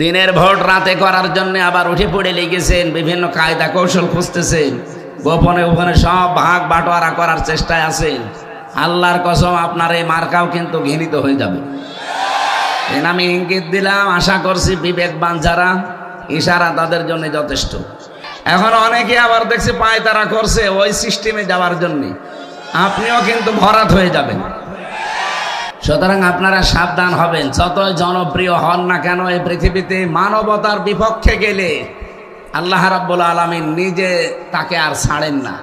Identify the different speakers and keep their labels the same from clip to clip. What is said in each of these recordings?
Speaker 1: দিনের ভোট রাতে করার জন্য আবার উঠে পড়ে লেগেছেন, বিভিন্ন কায়দা কৌশল খুঁজতেছেন, গোপনে গোপনে সব ভাগ বাটোয়ারা করার চেষ্টায় আছেন। আল্লাহর কসম, আপনার এই মার্কাও কিন্তু ঘৃণিত হয়ে যাবে। আমি ইঙ্গিত দিলাম, আশা করছি বিবেকবান যারা, ইশারা তাদের জন্য যথেষ্ট। এখন অনেকে আবার দেখছি পায়তারা করছে ওই সিস্টেমে যাওয়ার জন্য, আপনিও কিন্তু ভরাট হয়ে যাবেন। সুতরাং আপনারা সাবধান হবেন। যতই জনপ্রিয় হন না কেন এই পৃথিবীতে, মানবতার বিপক্ষে গেলে আল্লাহ রাব্বুল আলামিন নিজে তাকে আর ছাড়েন না।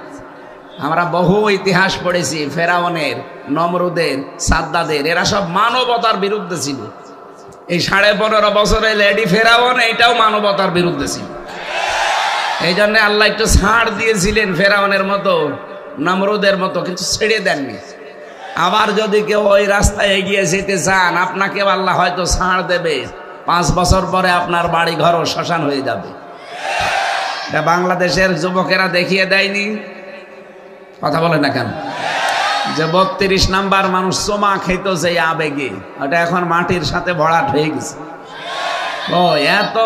Speaker 1: আমরা বহু ইতিহাস পড়েছি, ফেরাউনের, নমরুদের, সাদ্দাদের, এরা সব মানবতার বিরুদ্ধে ছিল। এই 15.5 বছরে লেডি ফেরাউন এইটাও মানবতার বিরুদ্ধে ছিল। এই জন্য আল্লাহ একটু ছাড় দিয়েছিলেন ফেরাউনের মতো, নমরুদের মতো, কিন্তু ছেড়ে দেননি। আবার যদি কেউ ওই রাস্তায় এগিয়ে যেতে চান, আপনাকে আল্লাহ হয়তো ছাড় দেবে, 5 বছর পরে আপনার বাড়ি ঘরও শ্মশান হয়ে যাবে। এটা বাংলাদেশের যুবকেরা দেখিয়ে দেয়নি? কথা বলে না কেন? যে 32 নাম্বার মানুষ চোমা খেত যে আবেগে, ওটা এখন মাটির সাথে ভরাট হয়ে গেছে। ও এত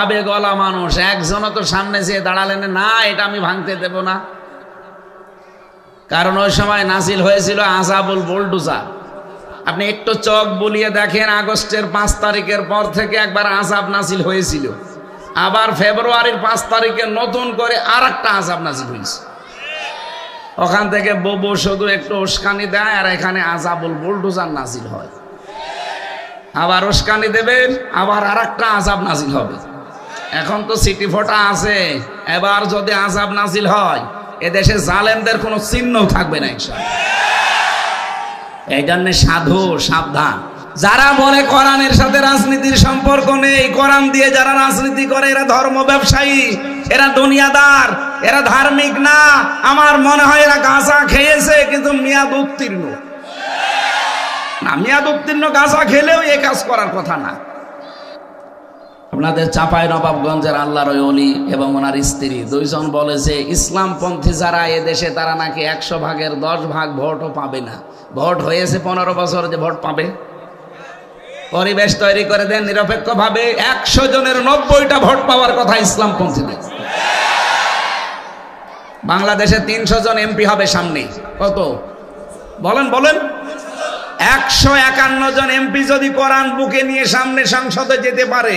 Speaker 1: আবেগওয়ালা মানুষ, একজনও তো সামনে যেয়ে দাঁড়ালেন না, এটা আমি ভাঙতে দেব না। কারণ ওই সময় নাজিল হয়েছিল আযাবুল বুলডোজার। আপনি একটু চোখ বুলিয়ে দেখেন, আগস্টের 5 তারিখের পর থেকে একবার আযাব নাজিল হয়েছিল, আবার ফেব্রুয়ারির 5 তারিখে নতুন করে আরেকটা আযাব নাজিল হয়েছে। ওখান থেকে ববু শুধু একটু উস্কানি দেয়, আর এখানে আযাবুল বুলডোজার নাজিল হয়। আবার উস্কানি দেবেন, আবার আরেকটা আযাব নাজিল হবে। এখন তো সিটি ফোটা আছে, এবার যদি আযাব নাজিল হয়, এদেশে জালেমদের কোনো চিহ্ন থাকবে না ইনশাআল্লাহ। এই জন্য সাধু সাবধান। যারা বলে কোরআনের সাথে রাজনীতির সম্পর্ক নেই, কোরআন দিয়ে যারা রাজনীতি করে এরা ধর্ম ব্যবসায়ী, এরা দুনিয়াদার, এরা ধার্মিক না। আমার মনে হয় এরা গাঁজা খেয়েছে, কিন্তু মেয়াদ উত্তীর্ণ না। মেয়াদ উত্তীর্ণ গাঁজা খেলেও এ কাজ করার কথা না। আপনাদের চাঁপাইনবাবগঞ্জের আল্লাহর ওলি এবং ওনার স্ত্রী দুইজন বলেছে, ইসলামপন্থী যারা এ দেশে তারা নাকি 100 ভাগের 10 ভাগ ভোটও পাবে না। ভোট হয়েছে 15 বছর, যে ভোট পাবে? পরিবেশ তৈরি করে দেন নিরপেক্ষভাবে, 100 জনের 90টা ভোট পাওয়ার কথা ইসলামপন্থীদের। বাংলাদেশে 300 জন এমপি হবে সামনে। কত বলেন বলেন? 151 জন এমপি যদি কোরআন বুকে নিয়ে সামনে সংসদে যেতে পারে,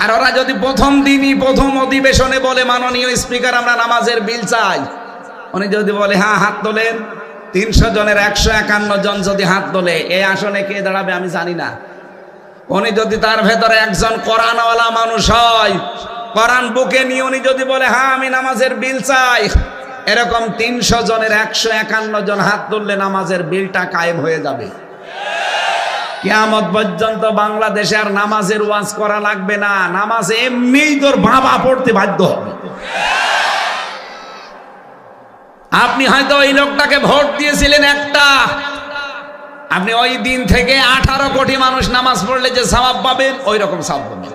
Speaker 1: আর ওরা যদি প্রথম দিনই প্রথম অধিবেশনে বলে, মাননীয় স্পিকার আমরা নামাজের বিল চাই, উনি যদি বলে হ্যাঁ হাত তোলেন, 300 জনের 151 জন যদি হাত তোলে, এই আসনে কে দাঁড়াবে আমি জানি না। উনি যদি তার ভেতরে একজন কোরআনওয়ালা মানুষ হয়, কোরআন বুকে নিয়ে উনি যদি বলে হ্যাঁ আমি নামাজের বিল চাই, এরকম 300 জনের 151 জন হাত তুললে নামাজের বিলটা কায়েম হয়ে যাবে। কিয়ামত পর্যন্ত বাংলাদেশে আর নামাজের ওয়াজ করা লাগবে না। নামাজ এমনিই তোর বাবা পড়তে বাধ্য হবে। আপনি হয়তো ওই লোকটাকে ভোট দিয়েছিলেন একটা, আপনি ওই দিন থেকে 18 কোটি মানুষ নামাজ পড়লে যে সওয়াব পাবেন, ওই রকম সওয়াব পাবেন।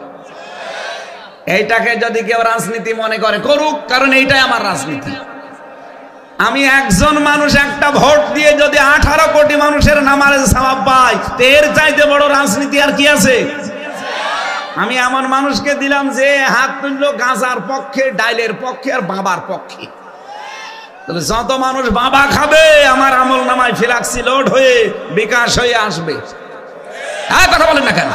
Speaker 1: এইটাকে যদি কেউ রাজনীতি মনে করে, করুক, কারণ এইটাই আমার রাজনীতি। আমি একজন মানুষ একটা ভোট দিয়ে যদি 18 কোটি মানুষের নামাজের সওয়াব পাই, এর চাইতে বড় রাজনীতি আর কি আছে? আমি এমন মানুষকে দিলাম যে হাত তুললো গাঁজার পক্ষে, ডাইলের পক্ষে, আর বাবার পক্ষে। যত মানুষ বাবা খাবে, আমার আমল নামায় ফিলাক্সি লোড হয়ে বিকাশ হয়ে আসবে। কথা বলেন না কেন?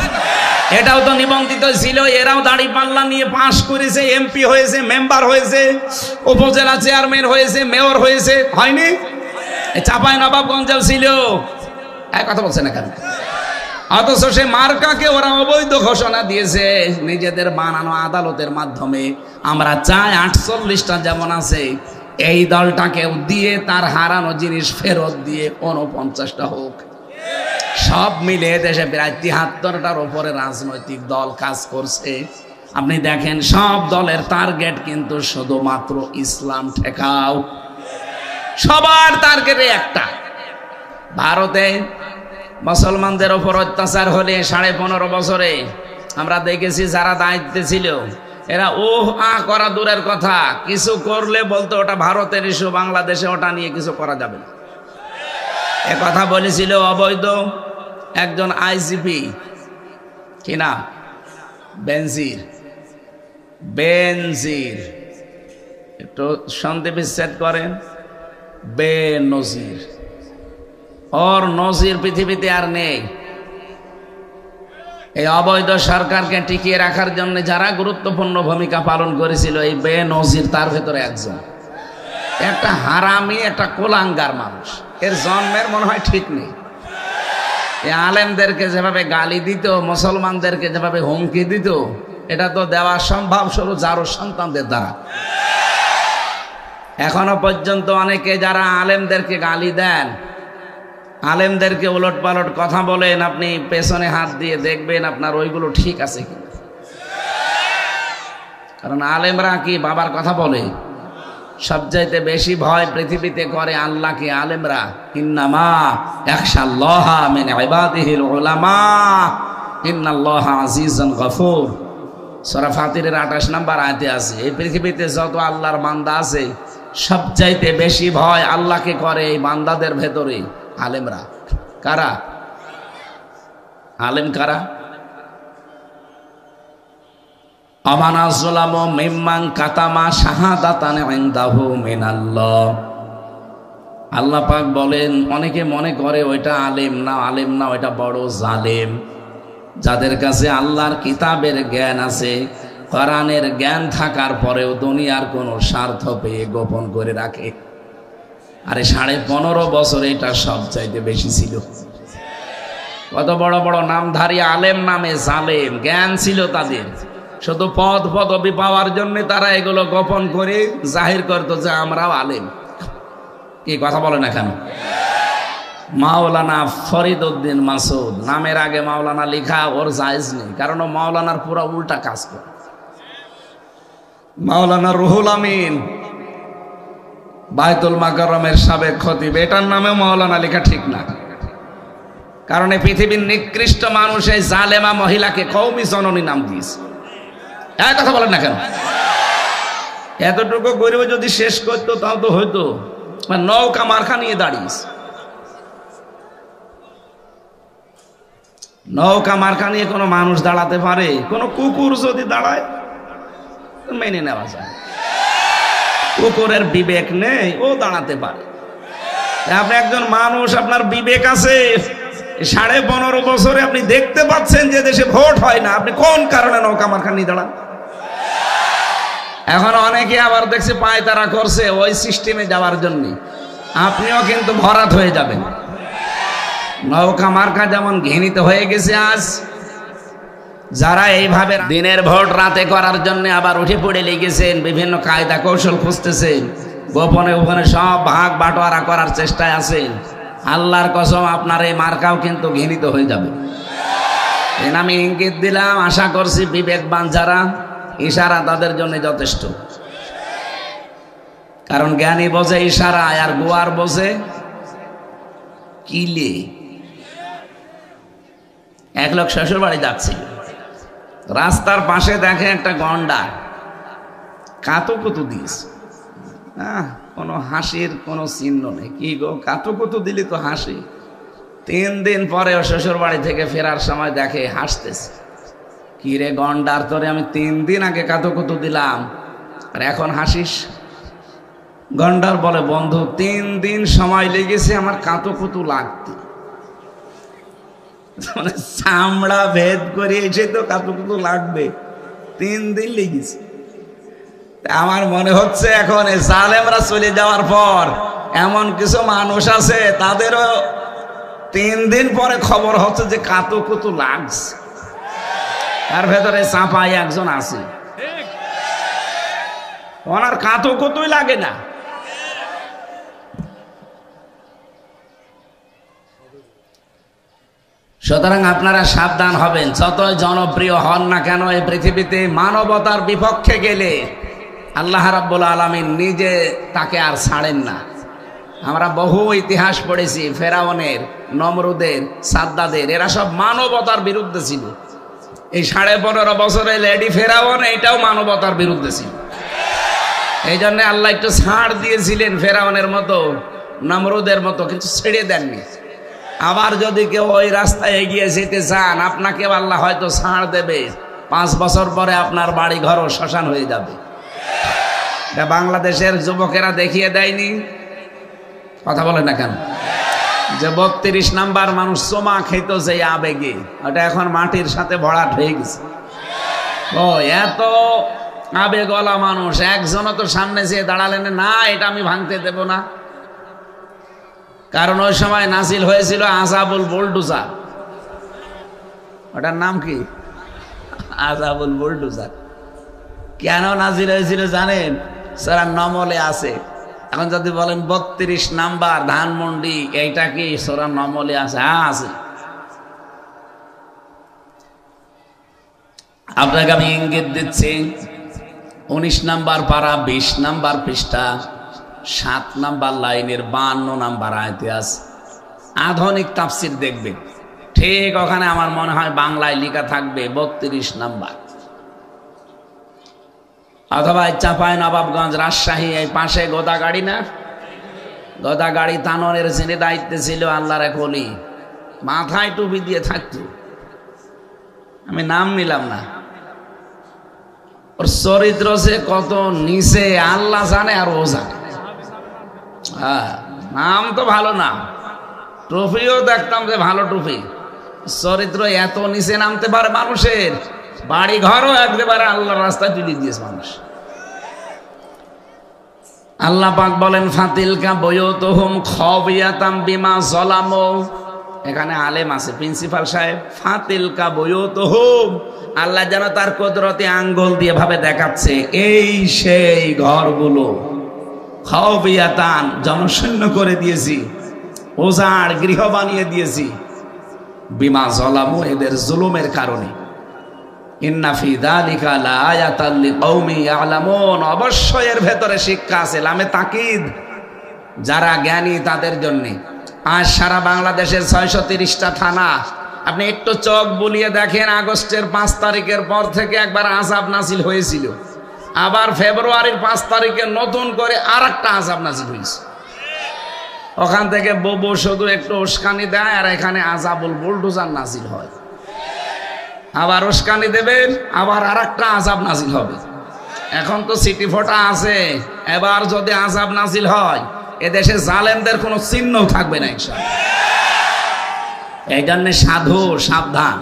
Speaker 1: এটাও তো নিবন্ধিত ছিল, এরাও দাড়ি পাল্লা নিয়ে পাশ করেছে, এমপি হয়েছে, মেম্বার হয়েছে, উপজেলা চেয়ারম্যান হয়েছে, মেয়র হয়েছে, হয়নি? চাঁপাইনবাবগঞ্জেও ছিল। কথা বলছে না কেন? অথচ সে মার্কাকে ওরা অবৈধ ঘোষণা দিয়েছে নিজেদের বানানো আদালতের মাধ্যমে। আমরা চাই 48টা যেমন আছে, এই দলটাকেও দিয়ে তার হারানো জিনিস ফেরত দিয়ে 49টা হোক। সব মিলে দেশে প্রায় 73টার উপরে রাজনৈতিক দল কাজ করছে। আপনি দেখেন সব দলের টার্গেট কিন্তু শুধুমাত্র ইসলাম ঠেকাও। সবার টার্গেটে একটা। ভারতে মুসলমানদের উপর অত্যাচার হলে 15.5 বছরে আমরা দেখেছি যারা দায়িত্বে ছিল, এরা করা দূরের কথা, কিছু করলে বলতো ওটা ভারতের ইস্যু, বাংলাদেশে ওটা নিয়ে কিছু করা যাবে না। এ কথা বলেছিল অবৈধ একজন আইজিপি, কি না বেনজির, বেনজির, একটু সন্ধি বিচ্ছেদ করেন, বেনজির। ওর নজির পৃথিবীতে আর নেই। এই অবৈধ সরকারকে টিকিয়ে রাখার জন্য যারা গুরুত্বপূর্ণ ভূমিকা পালন করেছিল, এই বেনজির তার ভেতরে একজন। একটা হারামি, একটা কোলাঙ্গার মানুষ, এর জন্মের মনে হয় ঠিক নেই। এই আলেমদেরকে যেভাবে গালি দিত, মুসলমানদেরকে যেভাবে হুমকি দিত, এটা তো দেওয়া সম্ভব শুরু যারও সন্তানদের দ্বারা। এখনো পর্যন্ত অনেকে যারা আলেমদেরকে গালি দেন, আলেমদেরকে উলট পালট কথা বলেন, আপনি পেছনে হাত দিয়ে দেখবেন আপনার ওইগুলো ঠিক আছে কিনা। কারণ আলেমরা কি বাবার কথা বলে? সবচাইতে বেশি ভয় পৃথিবীতে করে আল্লাহকে আলেমরা। ইন্নামা ইয়াখশাল্লাহা মিন ইবাদিহিল উলামা ইন্নাল্লাহা আজিজুন গফুর। সূরা ফাতিরের 28 নম্বর আয়াতে আছে, এই পৃথিবীতে যত আল্লাহর বান্দা আছে সবচাইতে বেশি ভয় আল্লাহকে করে এই বান্দাদের ভেতরে আলেমরা। কারা আলেম? কারা? আমানা যুলামু মিম্মান কাতামা শাহাদাতান ইনদাহু মিনাল্লাহ। আল্লাহ পাক বলেন, অনেকে মনে করে ওইটা আলেম না, আলেম না, ওইটা বড় জালেম, যাদের কাছে আল্লাহর কিতাবের জ্ঞান আছে, কোরআনের জ্ঞান থাকার পরেও দুনিয়ার কোনো স্বার্থ পেয়ে গোপন করে রাখে। আরে 15.5 বছর এটা সবচাইতে বেশি ছিল। কত বড় বড় নামধারী আলেম নামে জালেম, জ্ঞান ছিল তাদের, শুধু পদ পদবি পাওয়ার জন্য তারা এগুলো গোপন করে জাহির করতো যে আমরাও আলেম। কি কথা বলে না কেন? মাওলানা ফরিদ উদ্দিন মাসুদ, নামের আগে মাওলানা লেখা ওর জায়েজ নেই, কারণ ও মাওলানার পুরো উল্টা কাজ করে। মাওলানা রুহুল আমিন বাইতুল মাকাররমের সাবেক খতিব, এটার নামে মাওলানা লেখা ঠিক না, কারণ এই পৃথিবীর নিকৃষ্ট মানুষ এই জালেমা মহিলাকে কওমি জননী নাম দিয়েছে। এক কথা বলেন না কেন? এতটুকু গরিব যদি শেষ করতো তাও তো হইতো। নৌকা মার্কা নিয়ে দাঁড়িয়েছে, নৌকা মার্কা নিয়ে কোনো মানুষ দাঁড়াতে পারে? কোনো কুকুর যদি দাঁড়ায় মেনে নেওয়া যায়। কুকুরের বিবেক নেই, ও দাঁড়াতে পারে। আপনি একজন মানুষ, আপনার বিবেক আছে, 15.5 বছরে আপনি দেখতে পাচ্ছেন যে দেশে ভোট হয় না, আপনি কোন কারণে নৌকা মার্কা নিয়ে দাঁড়ান? এখন অনেকে আবার দেখছে পায়তারা করছে ওই সিস্টেমে যাওয়ার জন্য। আপনিও কিন্তু ভরাট হয়ে যাবেন। নৌকা মার্কা যেমন ঘৃণিত হয়ে গেছে আজ, যারা এইভাবে দিনের ভোট রাতে করার জন্য আবার উঠে পড়ে লেগেছেন, বিভিন্ন কায়দা কৌশল খুঁজতেছেন, গোপনে গোপনে সব ভাগ বাটোয়ারা করার চেষ্টায় আছেন, আল্লাহর কসম আপনার এই মার্কাও কিন্তু ঘৃণিত হয়ে যাবে। আমি ইঙ্গিত দিলাম, আশা করছি বিবেকবান যারা, ইশারা তাদের জন্য যথেষ্ট। কারণ জ্ঞানী বোঝে ইশারা, আর গোয়ার বোঝে কিলে। এক লোক শ্বশুর বাড়ি যাচ্ছিল, রাস্তার পাশে দেখে একটা গন্ডার কাতুকুতু দিয়েছে। কোনো হাসির কোনো চিহ্ন নেই। কি গো, কাতুকুতু দিলি তো হাসি। 3 দিন পরে শ্বশুর বাড়ি থেকে ফেরার সময় দেখে হাসতেছে। কি রে গন্ডার, তোরে আমি 3 দিন আগে কাতুকুতু দিলাম আর এখন হাসিস? গন্ডার বলে, বন্ধু 3 দিন সময় লেগেছে আমার কাতুকুতু লাগতে, মানে চামড়া ভেদ করে এসে তো কাতুকুতু লাগবে, 3 দিন লেগেছে। আমার মনে হচ্ছে এখন এই জালেমরা চলে যাওয়ার পর এমন কিছু মানুষ আছে তাদেরও 3 দিন পরে খবর হচ্ছে যে কাতুকুতু লাগছে। তার ভেতরে চাপাই একজন আছে, ওনার কাতুকুতুই লাগে না। সুতরাং আপনারা সাবধান হবেন, যতই জনপ্রিয় হন না কেন এই পৃথিবীতে মানবতার বিপক্ষে গেলে আল্লাহ রাব্বুল আলামিন নিজে তাকে আর ছাড়েন না। আমরা বহু ইতিহাস পড়েছি, ফেরাউনের, নমরুদের, সাদ্দাদের, এরা সব মানবতার বিরুদ্ধে ছিল। এই 15.5 বছরে লেডি ফেরাউন এটাও মানবতার বিরুদ্ধে ছিল। এই জন্য আল্লাহ একটু ছাড় দিয়েছিলেন ফেরাউনের মতো, নমরুদের মতো, কিন্তু ছেড়ে দেননি। আবার যদি কেউ ওই রাস্তায় এগিয়ে যেতে চান, আপনাকে আল্লাহ হয়তো ছাড় দেবে, 5 বছর পরে আপনার বাড়ি ঘরও শ্মশান হয়ে যাবে। এটা বাংলাদেশের যুবকেরা দেখিয়ে দেয়নি? কথা বলে না কেন? যে 32 নাম্বার মানুষ চোমা খেত যে আবেগে, ওটা এখন মাটির সাথে ভরাট হয়ে গেছে। ও এত আবেগওয়ালা মানুষ, একজনও তো সামনে যেয়ে দাঁড়ালেন না এটা আমি ভাঙতে দেব না। কারণ ওই সময় নাজিল হয়েছিল আযাবুল বুলডোজার। ওটার নাম কি? আযাবুল বুলডোজার। কেন নাজিল হয়েছিল জানেন? সূরা নমলে আছে। এখন যদি বলেন 32 নাম্বার ধানমন্ডি, এইটা কি সূরা নমলে আছে? হ্যাঁ আছে। আপনাকে আমি ইঙ্গিত দিচ্ছি, 19 নাম্বার পারা 20 নাম্বার পৃষ্ঠা 7 নাম্বার লাইনের 52 নাম্বার আয়াতে আছে। আধুনিক তাফসীর দেখবেন, ঠিক ওখানে আমার মনে হয় বাংলায় লেখা থাকবে 32 নাম্বার। অথবা চাঁপাই নবাবগঞ্জ রাজশাহী এই পাশে গোদাগাড়ি না, গোদাগাড়ি তানোরের যিনি দায়িত্বে ছিল আল্লাহর এক ওলি, মাথায় টুপি দিয়ে থাকতো, আমি নাম নিলাম না। ওর চরিত্র সে কত নিচে আল্লাহ জানে আর ও জানে। হ্যাঁ, নাম তো ভালো নাম, টুপিও দেখতাম যে ভালো টুপি। চরিত্র এত নিচে নামতে পারে মানুষের, বাড়ি ঘরও একেবারে আল্লাহর রাস্তায় তুলে দিয়েছে মানুষ। আল্লাহ পাক বলেন ফাতিলকা বুয়ুতুহুম খাবিয়াতাম বিমা যালামু। এখানে আলেম আছে, প্রিন্সিপাল সাহেব। ফাতিলকা বুয়ুতুহুম, আল্লাহ যেন তার কুদরতি আঙ্গুল দিয়ে ভাবে দেখাচ্ছে এই সেই ঘরগুলো, খাবিয়াতান জনশূন্য করে দিয়েছি, উজাড় গৃহ বানিয়ে দিয়েছি, বিমা যালামু এদের জুলুমের কারণে। ইন্না ফি যালিকা লাআয়াতাল লিকাউমি ইয়ালামুন, অবশ্যই এর ভেতরে শিক্ষা আছে, লামে তাকিদ, যারা জ্ঞানী তাদের জন্য। আজ সারা বাংলাদেশের 630টা থানা, আপনি একটু চোখ বুলিয়ে দেখেন, আগস্টের 5 তারিখের পর থেকে একবার আযাব নাজিল হয়েছিল, আবার ফেব্রুয়ারির 5 তারিখে নতুন করে আরেকটা আযাব নাজিল হয়েছে। ওখান থেকে ববু শুধু একটু উস্কানি দেয় আর এখানে আযাবুল বুলডোজার নাজিল হয়। আবার উস্কানি দেবেন, আবার আরেকটা আযাব নাজিল হবে। এখন তো সিটি ফোটা আছে, এবার যদি আযাব নাজিল হয় এদেশে জালেমদের কোনো চিহ্ন থাকবে না ইনশাআল্লাহ। এই জন্য সাধু সাবধান।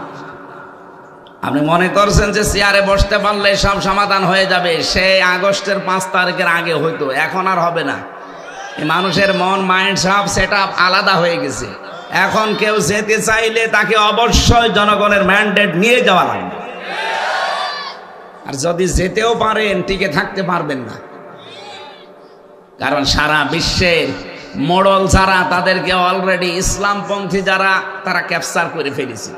Speaker 1: আপনি মনে করছেন যে চেয়ারে বসতে পারলে সব সমাধান হয়ে যাবে, সেই আগস্টের 5 তারিখের আগে হয়তো, এখন আর হবে না। মানুষের মন মাইন্ড সব সেট আপ আলাদা হয়ে গেছে। এখন কেউ যেতে চাইলে তাকে অবশ্যই জনগণের ম্যান্ডেট নিয়ে যাওয়া লাগবে, আর যদি যেতেও পারেন টিকে থাকতে পারবেন না। কারণ সারা বিশ্বের মোড়ল যারা, তাদেরকে অলরেডি ইসলামপন্থী যারা, তারা ক্যাপচার করে ফেলেছে।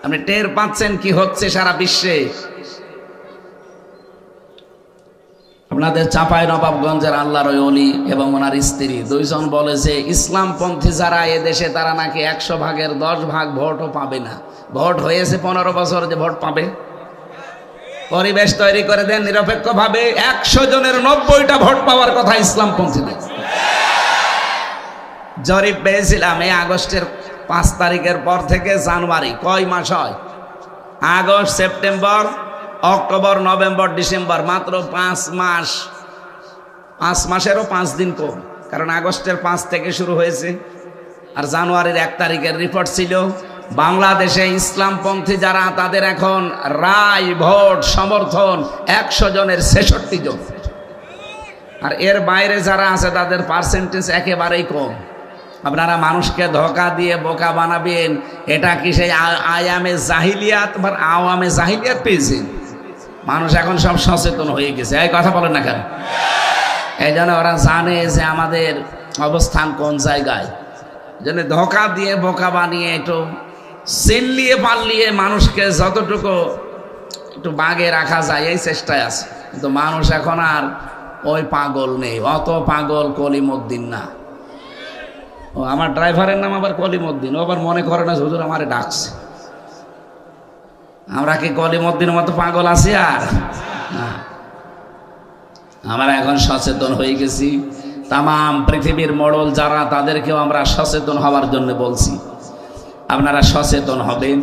Speaker 1: আপনি টের পাচ্ছেন কি হচ্ছে সারা বিশ্বে। আপনাদের চাঁপাই নবাবগঞ্জের আল্লাহর ওলি এবং ওনার স্ত্রী দুইজন বলে যে ইসলামপন্থী যারা এদেশে, তারা নাকি 100 ভাগের 10 ভাগ ভোটও পাবে না। ভোট হয়েছে 15 বছর, যে ভোট পাবে? পরিবেশ তৈরি করে দেন নিরপেক্ষভাবে, 100 জনের 90টা ভোট পাওয়ার কথা ইসলামপন্থীদের। জরিপ পেয়েছিলাম এই আগস্টের 5 তারিখের পর থেকে জানুয়ারি, কয় মাস হয়? August, September, October, November, December, মাত্র 5 মাস। 5 মাসেরও 5 দিন কম, কারণ আগস্টের 5 থেকে শুরু হয়েছে। আর জানুয়ারির 1 তারিখের রিপোর্ট ছিল বাংলাদেশে ইসলামপন্থী যারা, তাদের এখন রায়, ভোট, সমর্থন 100 জনের 66 জন। আর এর বাইরে যারা আছে তাদের পার্সেন্টেজ একেবারেই কম। আপনারা মানুষকে ধোঁকা দিয়ে বোকা বানাবেন, এটা কি সেই আয়ামে জাহিলিয়াত বা আওয়ামে জাহিলিয়াত পেয়েছেন? মানুষ এখন সব সচেতন হয়ে গেছে, এই কথা বলেন না কেন? এই জন্য ওরা জানে যে আমাদের অবস্থান কোন জায়গায়। জন্য ধোঁকা দিয়ে বোকা বানিয়ে একটু চিল্লিয়ে পাল্লিয়ে মানুষকে যতটুকু একটু বাগে রাখা যায় এই চেষ্টায় আছে। কিন্তু মানুষ এখন আর ওই পাগল নেই, অত পাগল কলিমউদ্দিন না। ও আমার ড্রাইভারের নাম আবার কলিমউদ্দিন, ও আবার মনে করে না হুজুর আমারে ডাকছে। আমরা কি কলিমউদ্দিনের মতো পাগল আছি? আর আমরা এখন সচেতন হয়ে গেছি। তামাম পৃথিবীর মোড়ল যারা, তাদেরকেও আমরা সচেতন হওয়ার জন্য বলছি। আপনারা সচেতন হবেন।